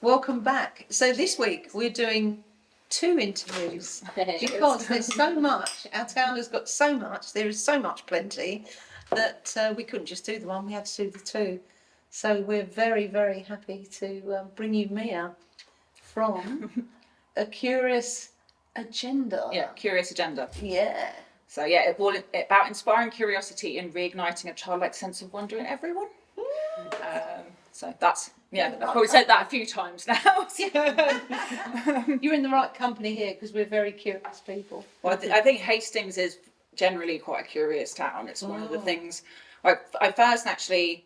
Welcome back. So this week we're doing 2 interviews because there's so much. Our town has got so much. There is so much plenty that we couldn't just do the one. We had to do the 2. So we're very, very happy to bring you Miia from A Curious Agenda. Yeah, Curious Agenda. Yeah. So yeah, it's all about inspiring curiosity and reigniting a childlike sense of wonder in everyone. So that's, I've probably said that a few times now. So. You're in the right company here because we're very curious people. Well, I think Hastings is generally quite a curious town. It's one of the things. I first actually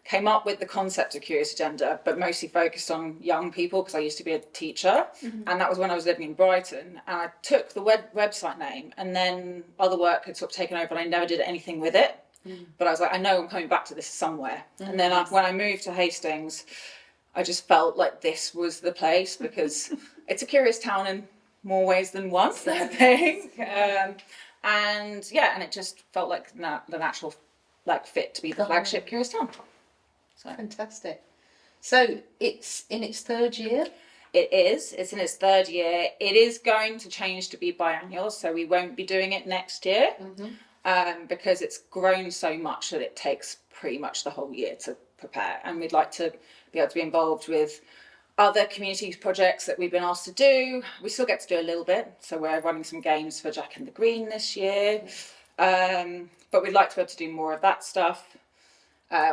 came up with the concept of Curious Agenda, but mostly focused on young people because I used to be a teacher, and that was when I was living in Brighton. And I took the website name, and then other work had sort of taken over, and I never did anything with it. But I was like, I know I'm coming back to this somewhere. And then when I moved to Hastings, I just felt like this was the place because it's a curious town in more ways than one, I think. And it just felt like the natural fit to be the flagship curious town. So. Fantastic. So it's in its 3rd year? It is. It's in its 3rd year. It is going to change to be biannual, so we won't be doing it next year because it's grown so much that it takes pretty much the whole year to prepare. And we'd like to be able to be involved with other community projects that we've been asked to do. We still get to do a little bit. So we're running some games for Jack and the Green this year. But we'd like to be able to do more of that stuff.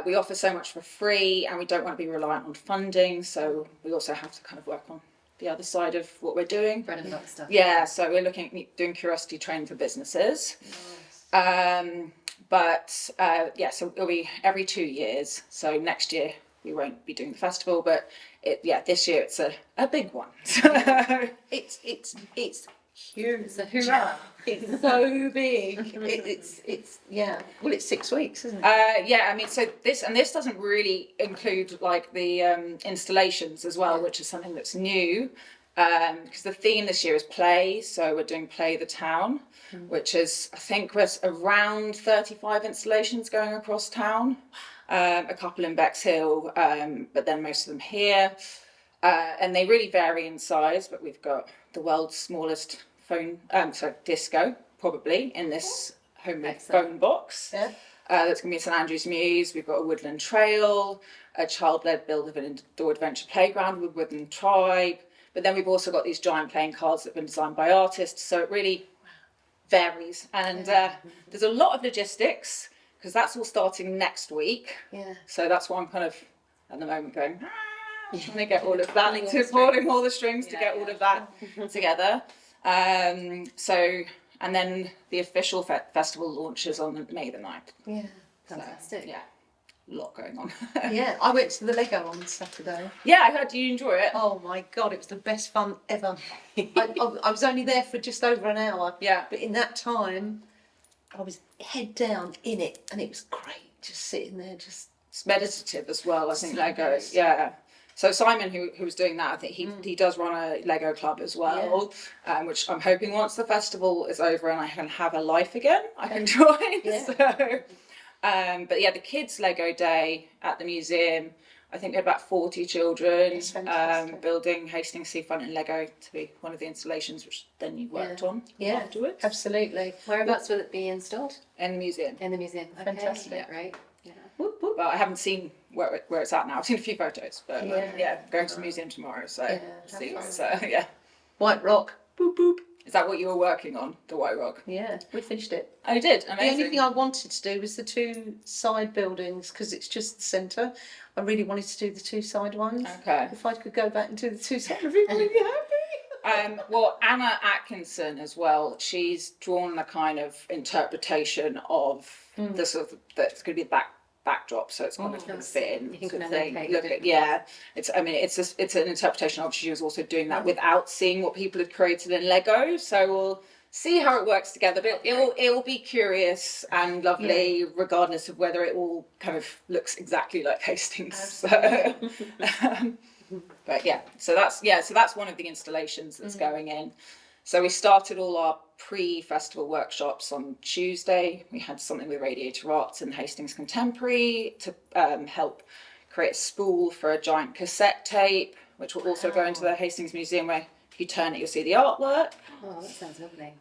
We offer so much for free and we don't want to be reliant on funding. So we also have to kind of work on the other side of what we're doing. Bread and butter stuff. Yeah, so we're looking at doing curiosity training for businesses. Nice. So it'll be every 2 years. So next year we won't be doing the festival, but this year it's a big one. It's huge. It's a hoorah. It's so big. Well, it's 6 weeks, isn't it? I mean, so this doesn't really include like the installations as well, which is something that's new. Because the theme this year is play, so we're doing Play the Town, which is, I think, there's around 35 installations going across town, a couple in Bexhill, but then most of them here, and they really vary in size. But we've got the world's smallest disco, probably in this homemade phone box. Yeah. That's going to be St Andrew's Mews. We've got a woodland trail, a child-led build of an indoor adventure playground with Woodland Tribe. But then we've also got these giant playing cards that have been designed by artists. So it really varies. And there's a lot of logistics because that's all starting next week. Yeah. So that's why I'm kind of at the moment going, trying to get all of that, pulling all the strings to get all of that together. And then the official festival launches on May the 9th. Yeah. Fantastic. So, a lot going on. Yeah, I went to the Lego on Saturday. Yeah, I heard you enjoy it. Oh my God, it was the best fun ever. I was only there for just over an hour. Yeah. But in that time, I was head down in it, and it was great just sitting there. It's meditative as well, I think, So Lego. nice. Yeah. So Simon, who was doing that, I think he does run a Lego club as well, which I'm hoping once the festival is over and I can have a life again, I can join. Yeah. So, but yeah, the kids' Lego day at the museum, I think we had about 40 children It's fantastic. building Hastings Seafront in Lego to be one of the installations, which then you worked on afterwards. Absolutely. Whereabouts will it be installed? In the museum. In the museum. Okay. Fantastic. Yeah, right. Yeah. Whoop, whoop. But I haven't seen where it's at now. I've seen a few photos, but going to the museum tomorrow. So see. So yeah. White Rock. Boop boop. Is that what you were working on, the White Rock? Yeah, we finished it. Oh, you did? The Amazing. only thing I wanted to do was the 2 side buildings because it's just the centre. I really wanted to do the 2 side ones. Okay. If I could go back and do the 2 side, I'd be really happy. Well, Anna Atkinson as well, she's drawn a kind of interpretation of the sort of, that's going to be the backdrop, so it's kind of going to fit in. You can Sort of kind of thing. locate Look it. at, it's an interpretation. Obviously, she was also doing that without seeing what people had created in Lego, so we'll see how it works together, but it will be curious and lovely regardless of whether it all kind of looks exactly like Hastings. So, but so that's one of the installations that's going in. So we started all our pre-festival workshops on Tuesday. We had something with Radiator Arts and Hastings Contemporary to help create a spool for a giant cassette tape, which will also go into the Hastings Museum, where if you turn it, you'll see the artwork. Oh, that sounds lovely.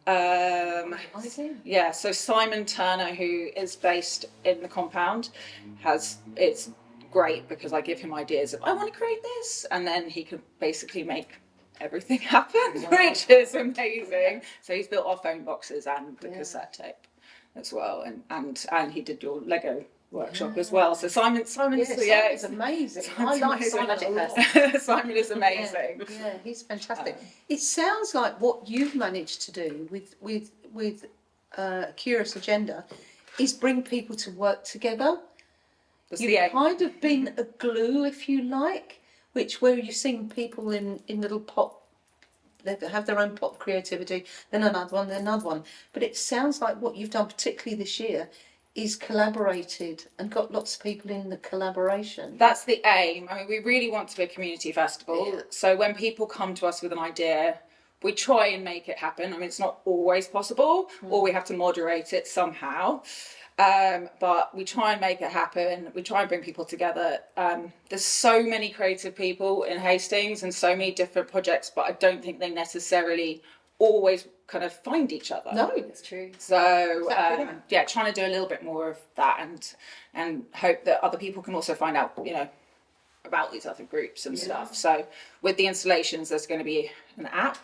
Yeah, so Simon Turner, who is based in the compound, it's great because I give him ideas of, I want to create this, and then he can basically make everything happen, which is amazing. So he's built our phone boxes and the cassette tape as well, and he did your Lego workshop as well. So Simon's It's amazing. I like Simon a lot. Simon is amazing. Yeah, he's fantastic. It sounds like what you've managed to do with Curious Agenda is bring people to work together. You've kind of been a glue, if you like, where you've seen people in little pop, they have their own pop creativity, then another one. But it sounds like what you've done, particularly this year, is collaborated and got lots of people in the collaboration. That's the aim. I mean, we really want to be a community festival. Yeah. So when people come to us with an idea, we try and make it happen. I mean, it's not always possible, or we have to moderate it somehow. But we try and make it happen. We try and bring people together. There's so many creative people in Hastings and so many different projects, but I don't think they necessarily always kind of find each other. No, that's true. So trying to do a little bit more of that, and hope that other people can also find out, about these other groups and stuff. So with the installations, there's going to be an app,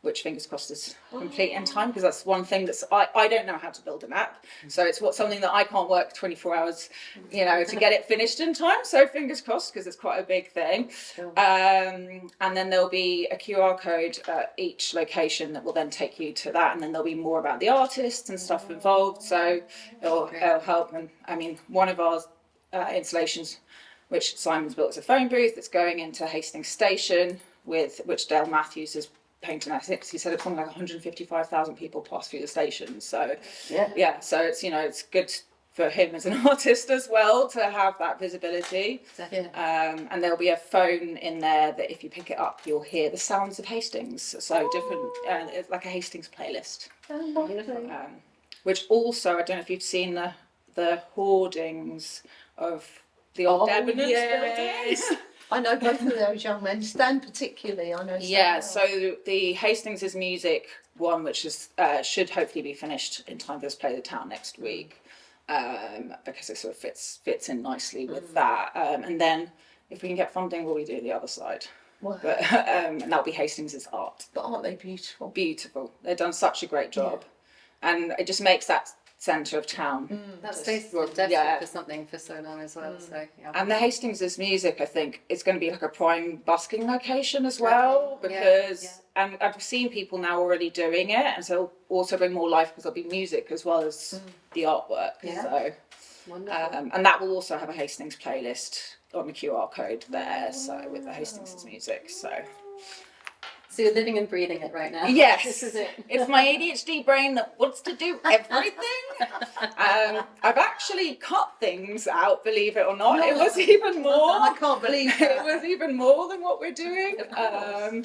which fingers crossed is complete in time, because that's one thing I don't know how to build an app, so it's something that I can't work 24 hours to get it finished in time, so fingers crossed, because it's quite a big thing. And then there'll be a QR code at each location that will then take you to that, and then there'll be more about the artists and stuff involved, so it'll help. And I mean, one of our installations, which Simon's built, is a phone booth that's going into Hastings Station, which Dale Matthews is painting. I think he said it's something like 155,000 people pass through the station. So so it's it's good for him as an artist as well to have that visibility. And there'll be a phone in there that if you pick it up, you'll hear the sounds of Hastings. So different, it's like a Hastings playlist. Which also, I don't know if you've seen the hoardings of the old Debenhams buildings. I know both of those young men. Stan particularly, I know. Yeah, so the Hastings is Music one, which is should hopefully be finished in time for us to play the town next week, because it sort of fits in nicely with that. And then if we can get funding, we'll be doing the other side. Wow. But and that'll be Hastings' art. But aren't they beautiful? Beautiful. They've done such a great job, and it just makes that centre of town. That space is desperate for something for so long as well. So and the Hastings is Music, I think, is going to be like a prime busking location as well, because and I've seen people now already doing it, and so also bring more life, because there'll be music as well as the artwork. So wonderful. and that will also have a Hastings playlist on the QR code there, so with the Hastings is Music. So you're living and breathing it right now. Yes, This is it. It's my ADHD brain that wants to do everything. I've actually cut things out, believe it or not. It was even more. I can't believe it was even more than what we're doing. I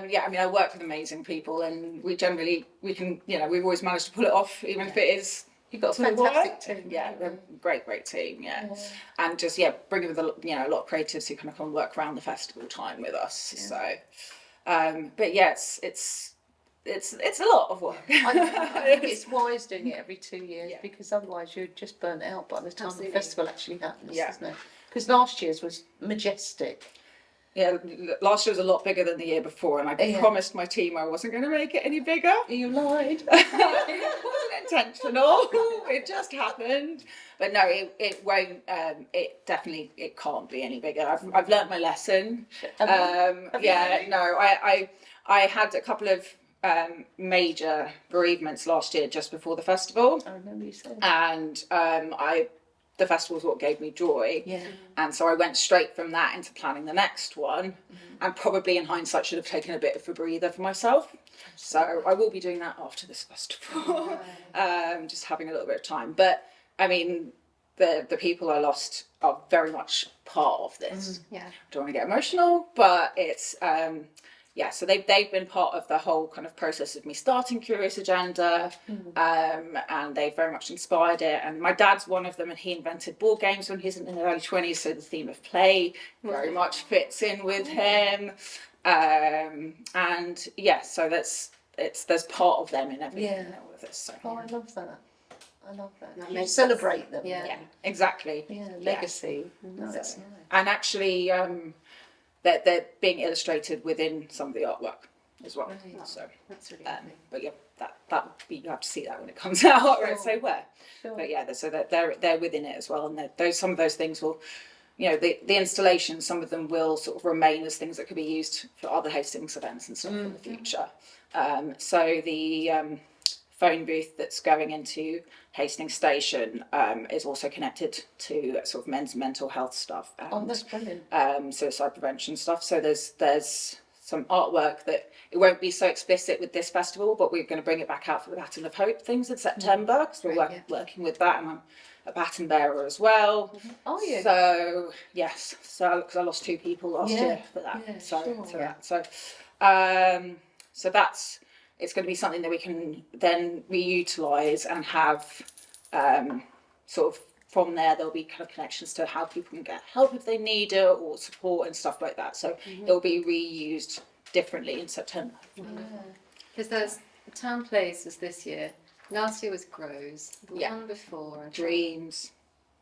mean, I work with amazing people, and we can, we've always managed to pull it off, even if it is. You've got a fantastic team. Yeah, we're a great team. Yeah, and just bringing with a lot of creatives who kind of come and work around the festival time with us. So, but yeah, it's a lot of work. I think it's wise doing it every 2 years, because otherwise you're just burnt out by the time the festival actually happens, isn't it? Because last year's was majestic. Yeah, last year was a lot bigger than the year before, and I promised my team I wasn't going to make it any bigger. You lied. It wasn't intentional. It just happened. But no, it won't. It can't be any bigger. I've learnt my lesson. I had a couple of major bereavements last year just before the festival. I remember you saying. And the festival is what gave me joy. Yeah. And so I went straight from that into planning the next one, and probably in hindsight should have taken a bit of a breather for myself. So I will be doing that after this festival, just having a little bit of time. But I mean, the people I lost are very much part of this. Yeah. I don't want to get emotional, but it's so they've been part of the whole kind of process of me starting Curious Agenda, and they've very much inspired it. And my dad's one of them, and he invented board games when he's in the early 20s, so the theme of play very much fits in with him. And yeah, so there's part of them in everything. Yeah. All of this. So. Oh, I love that. I love that. That You makes celebrate them. Yeah, exactly. Yeah, legacy. No, that's nice. And actually, they're being illustrated within some of the artwork as well. Right. So That's really lovely. but yeah, that would be, you have to see that when it comes out. Sure. Right? So where, Sure. but yeah, so they're within it as well, and some of those things will, the installations, some of them will sort of remain as things that could be used for other Hastings events and stuff in the future. So the phone booth that's going into Hastings Station is also connected to sort of men's mental health stuff and That's brilliant. suicide prevention stuff. So there's some artwork that it won't be so explicit with this festival, but we're going to bring it back out for the Baton of Hope things in September, because we're working with that, and I'm a baton bearer as well. Are you? So yes, because I lost 2 people last year for that. Yeah, So that's it's going to be something that we can then reutilize and have sort of from there. There'll be kind of connections to how people can get help if they need it or support and stuff like that. So it'll be reused differently in September. Because there's Town Plays was this year. Last year was Grows. The Yeah. one before. Dreams.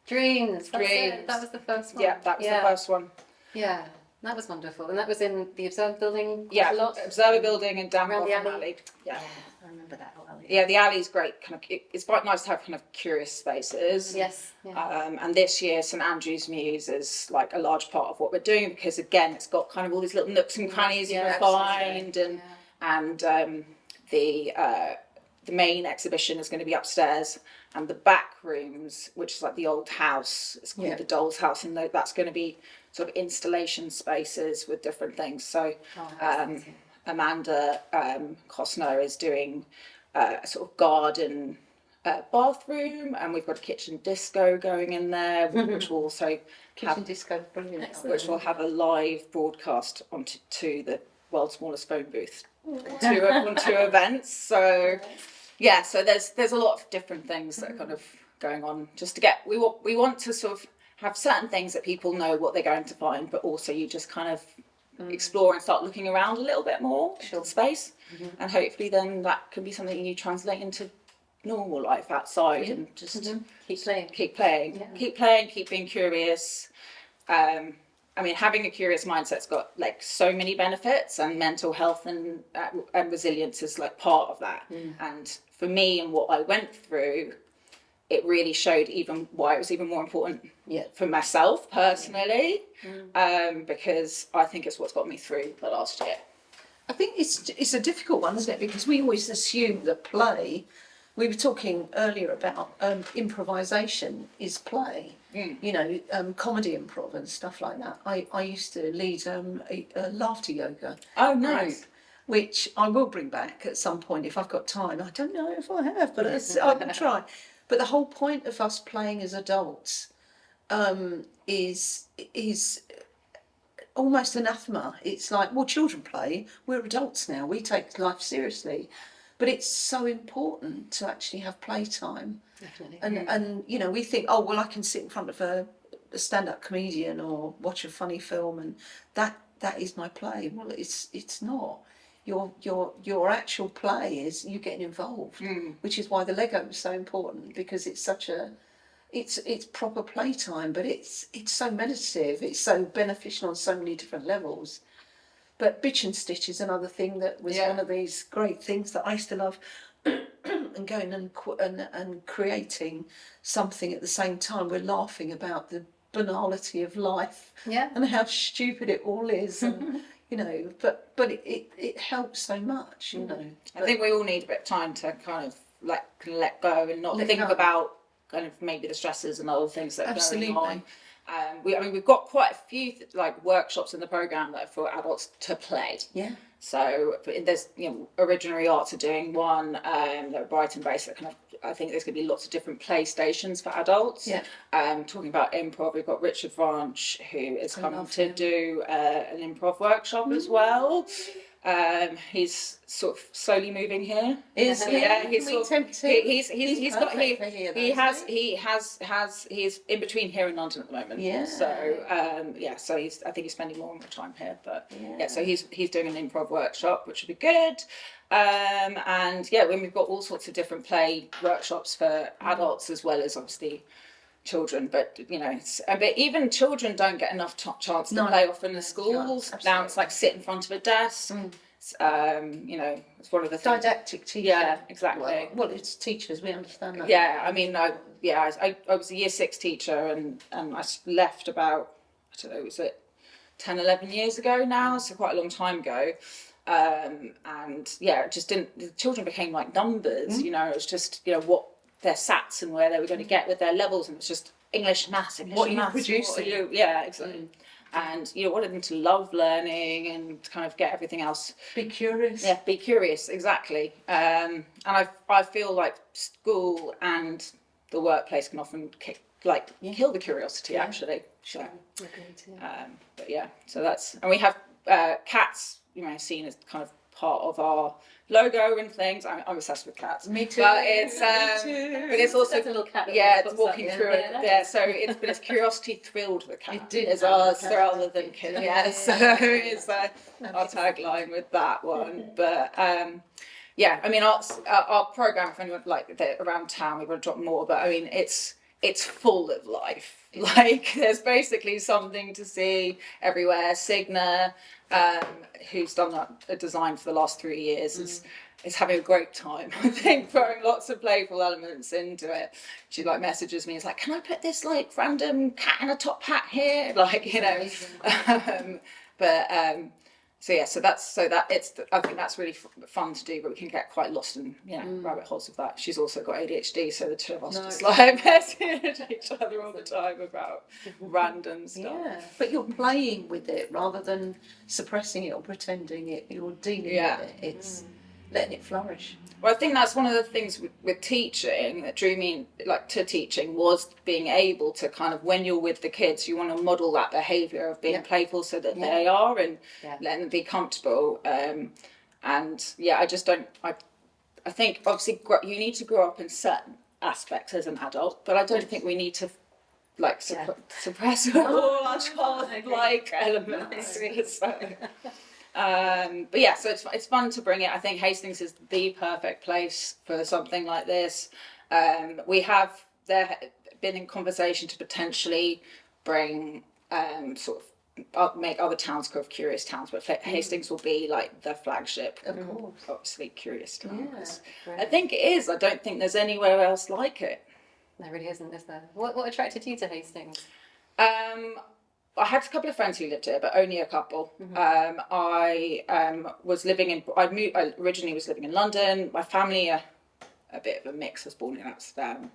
Dreams. That's it. Dreams. That was the first one. Yeah, that was the first one. Yeah, that was wonderful. And that was in the Observer Building Yeah, a lot. Observer Building and down Around the Bottom alley. Alley. Yeah. I remember that well. Yeah, the alley's great. Kind of, it's quite nice to have kind of curious spaces. Yes. Yeah. And this year, St Andrew's Muse is like a large part of what we're doing, because again, it's got kind of all these little nooks and crannies you can find, and the main exhibition is going to be upstairs, and the back rooms, which is like the old house, it's called the Doll's House, and that's going to be sort of installation spaces with different things. So Amanda Costner is doing a sort of garden bathroom, and we've got a kitchen disco going in there, which will also Kitchen disco, brilliant. which will have a live broadcast onto the world's smallest phone booth on 2 events. So yeah, so there's a lot of different things that are kind of going on, just to get we want to sort of have certain things that people know what they're going to find, but also you just kind of explore and start looking around a little bit more in space, and hopefully then that can be something you translate into normal life outside, and just keep playing, keep being curious. I mean, having a curious mindset's got like so many benefits, and mental health and resilience is like part of that. And for me and what I went through, it really showed even why it was even more important for myself personally, because I think it's what's got me through the last year. I think it's a difficult one, isn't it? Because we always assume that play. We were talking earlier about improvisation is play. Comedy improv and stuff like that. I used to lead a laughter yoga. Oh, nice. Group, which I will bring back at some point if I've got time. I don't know if I have, but I will try. But the whole point of us playing as adults is almost anathema. It's like, well, children play. We're adults now. We take life seriously. But it's so important to actually have playtime. Definitely. And we think, oh, well, I can sit in front of a stand-up comedian or watch a funny film, and that is my play. Well, it's not. Your actual play is you getting involved, which is why the Lego is so important, because it's such it's proper playtime, but it's so meditative. It's so beneficial on so many different levels. But Bitch and Stitch is another thing that was one of these great things that I used to love, and going and creating something at the same time. We're laughing about the banality of life and how stupid it all is, and but it helps so much, I think we all need a bit of time to kind of let go and not think about kind of maybe the stresses and other things that are going on. We've got quite a few workshops in the programme that are for adults to play. Yeah. So there's Originary Arts are doing one. They're Brighton based. That kind of, I think there's going to be lots of different play stations for adults. Yeah. Talking about improv, we've got Richard Branch, who is coming to do an improv workshop as well. He's sort of slowly moving here. Is he? Yeah, he's Can we sort of, tempt him? he's got perfect for here, though, he isn't has he's in between here and London at the moment. Yeah. So so I think he's spending more and more time here. But so he's doing an improv workshop, which would be good. And when we've got all sorts of different play workshops for adults as well as obviously children, but but even children don't get enough chance to play often in the schools. Now it's like sit in front of a desk. It's one of the things. Didactic teaching. Yeah, exactly. Well, it's teachers, we understand that. Yeah, I mean, I was a year 6 teacher and I left about, I don't know, was it 10, 11 years ago now, so quite a long time ago. It just didn't, the children became like numbers, it was just, what their SATs and where they were going to get with their levels, and it's just English, maths, what you producing. Exactly. And wanted them to love learning and kind of get everything else. Be curious. Yeah, be curious, exactly. And I feel like school and the workplace can often kill the curiosity, actually. Sure. So that's, and we have cats, seen as kind of part of our logo and things. I'm obsessed with cats. Me too. But it's but it's also There's a little cat that it's pops walking up, through it. Yeah, so it's curiosity thrilled the cat. It did As have ours the cat. rather than kill. Yeah, so it's our tagline with that one. But I mean our program, if anyone around town, we're going to drop more. But I mean it's full of life. Like there's basically something to see everywhere. Signa, who's done a design for the last 3 years, is having a great time. I think throwing lots of playful elements into it. She messages me. It's like, can I put this random cat in a top hat here? I think that's really fun to do, but we can get quite lost in rabbit holes of that. She's also got ADHD, so the two of us just message each other all the time about random stuff. Yeah, but you're playing with it rather than suppressing it or pretending it. You're dealing with it. It's letting it flourish. Well, I think that's one of the things with teaching that drew me to teaching was being able to kind of, when you're with the kids, you want to model that behaviour of being playful so that they are and letting them be comfortable. I just don't. I think obviously you need to grow up in certain aspects as an adult, but I don't think we need to suppress all our childlike elements. So it's fun to bring it. I think Hastings is the perfect place for something like this. We have been in conversation to potentially bring make other towns kind of curious towns, but Hastings will be the flagship. Of course. Obviously curious towns. Yeah, I think it is. I don't think there's anywhere else like it. There really isn't, is there? What attracted you to Hastings? I had a couple of friends who lived here, but only a couple. I originally was living in London. My family are a bit of a mix. I was born in Amsterdam,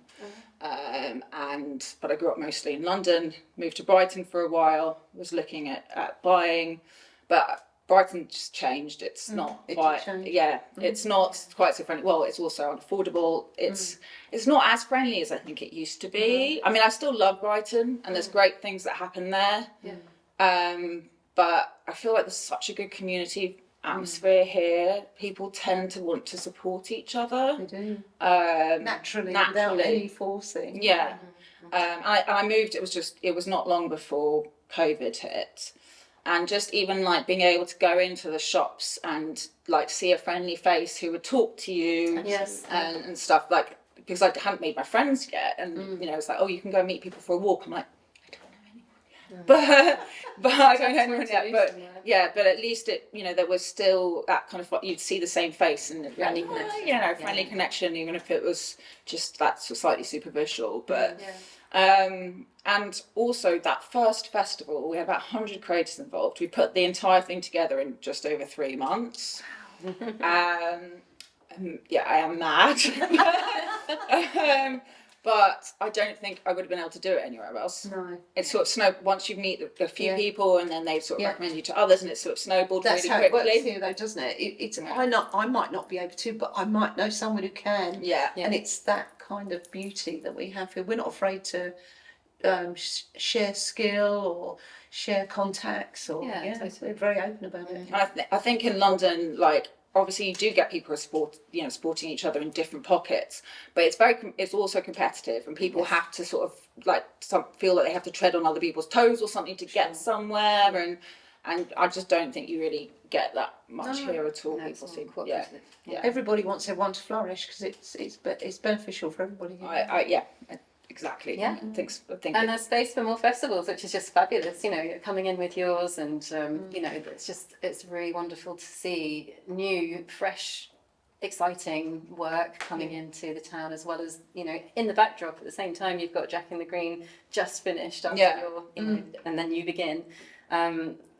but I grew up mostly in London. Moved to Brighton for a while. Was looking at buying, but Brighton just changed. It's not quite. It's not quite so friendly. Well, it's also unaffordable. It's not as friendly as I think it used to be. I mean, I still love Brighton, and there's great things that happen there. But I feel like there's such a good community atmosphere here. People tend to want to support each other. They do. Naturally, without any forcing. Yeah. I moved. It was not long before COVID hit. And just even being able to go into the shops and see a friendly face who would talk to you and stuff, because I hadn't made my friends yet, and it's like, oh, you can go meet people for a walk. I'm like, I don't know anyone yet. But I don't know anyone yet. But at least there was still that kind of you'd see the same face and friendly connection. Friendly connection, even if it was just that slightly superficial. But and also that first festival, we had about 100 creators involved. We put the entire thing together in just over 3 months. I am mad. But I don't think I would have been able to do it anywhere else. No. It's sort of once you meet a few people and then they sort of recommend you to others, and it's sort of snowballed That's really how quickly. it works here, though, doesn't it? I might not be able to, but I might know someone who can. Yeah. And it's that kind of beauty that we have here. We're not afraid to share skill or share contacts, or Yeah, totally. we're very open about it. And I think in London, like obviously you do get people supporting each other in different pockets, but it's also competitive, and people have to sort of like feel that they have to tread on other people's toes or something to get somewhere, and I just don't think you really get that much here at all. No, People seem cooperative. Everybody wants everyone to flourish because it's beneficial for everybody. Exactly. Yeah. I think And there's space for more festivals, which is just fabulous. You know, coming in with yours, and you know, it's really wonderful to see new, fresh, exciting work coming into the town, as well as, you know, in the backdrop at the same time you've got Jack in the Green just finished after your, you know, and then you begin.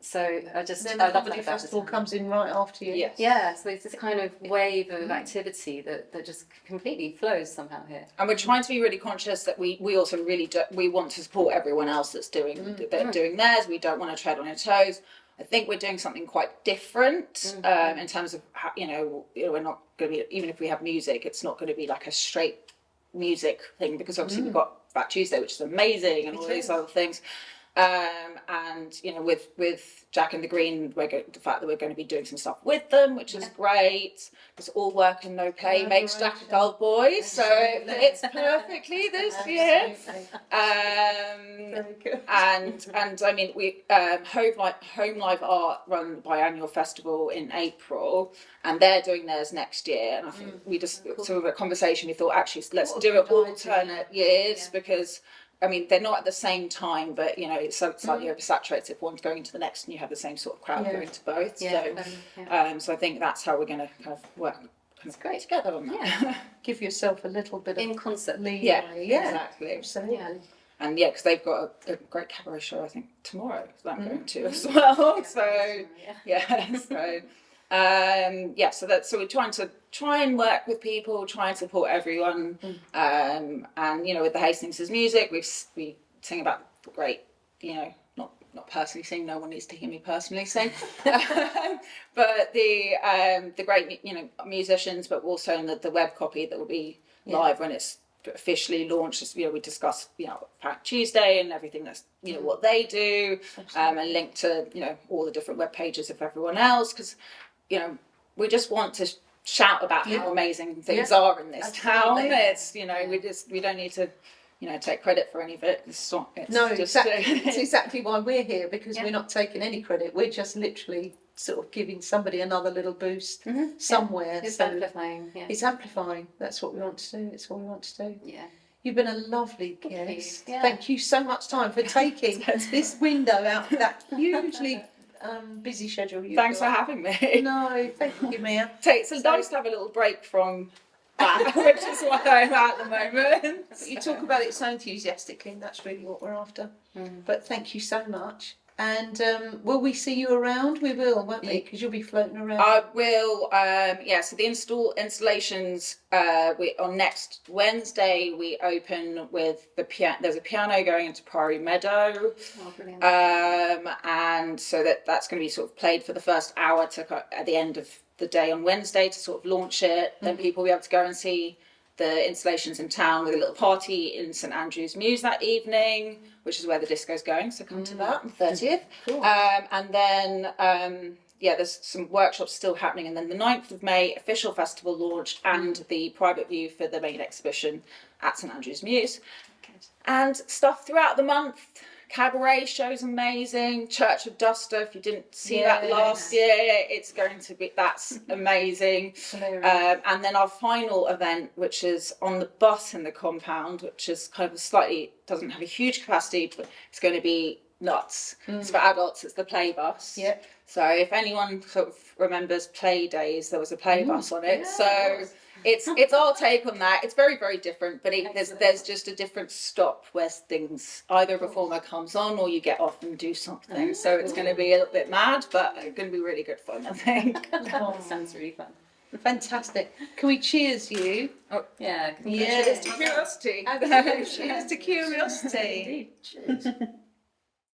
So I the love comedy that festival comes in right after you. Yes. Yeah, so it's this kind of wave of activity that just completely flows somehow here. And we're trying to be really conscious that we also really we want to support everyone else that's doing theirs. We don't want to tread on their toes. I think we're doing something quite different in terms of how, we're not going to be, even if we have music, it's not going to be like a straight music thing, because obviously we've got Fat Tuesday, which is amazing, and all these other things. And with Jack and the Green, the fact that we're going to be doing some stuff with them, which is great. It's all work and no play makes Jack a dull boy, so it fits perfectly this year. Very good. And I mean, we Home Live Art, run Biannual Festival in April, and they're doing theirs next year. And I think we just sort of a conversation. We thought, actually, let's do it alternate years, because I mean, they're not at the same time, but it's slightly oversaturated if one's going to the next and you have the same sort of crowd going to both. So I think that's how we're going to kind of work together on that. Yeah. Give yourself a little bit of In concert. leeway. Exactly. Absolutely. Yeah. And because they've got a great cabaret show, I think, tomorrow that I'm going to as well. So so we're trying to work with people, try and support everyone, and with the Hastings' music, we sing about the great, not personally sing. No one needs to hear me personally sing, but the great musicians, but also in the web copy that will be live when it's officially launched. We discuss Fat Tuesday and everything that's what they do, and link to all the different web pages of everyone else, because we just want to shout about how amazing things are in this town. It's we don't need to take credit for any of it. It's exactly why we're here, because we're not taking any credit. We're just literally sort of giving somebody another little boost somewhere. It's amplifying. Yeah. It's amplifying. That's what we want to do. It's what we want to do. Yeah. You've been a lovely guest. Yeah. Thank you so much for taking this window out of that hugely busy schedule you've Thanks got. for having me. No, thank you, Miia. It's nice to have a little break from that, which is what I'm at the moment. But you talk about it so enthusiastically, and that's really what we're after. But thank you so much. And will we see you around? We will, won't we? Because you'll be floating around. I will. So the installations. On next Wednesday we open with the piano. There's a piano going into Priory Meadow. Oh, brilliant. And so that's going to be sort of played for the first hour at the end of the day on Wednesday to sort of launch it. Then people will be able to go and see the installations in town with a little party in St Andrew's Mews that evening, which is where the disco's going, so come to that on the 30th. Cool. And then there's some workshops still happening, and then the 9th of May, official festival launch and the private view for the main exhibition at St Andrew's Mews. And stuff throughout the month. Cabaret show's amazing. Church of Duster, if you didn't see that last year, that's amazing. And then our final event, which is on the bus in the compound, which is kind of doesn't have a huge capacity, but it's going to be nuts. It's for adults, it's the play bus. Yep. So if anyone sort of remembers Play Days, there was a play bus on it. So it's our take on that. It's very, very different, but there's just a different stop where either a performer comes on or you get off and do something. So it's going to be a little bit mad, but it's going to be really good fun, I think. Sounds really fun. Fantastic. Can we cheers you? Oh, Yeah. Yes. curiosity. Absolutely. Cheers to curiosity. Cheers.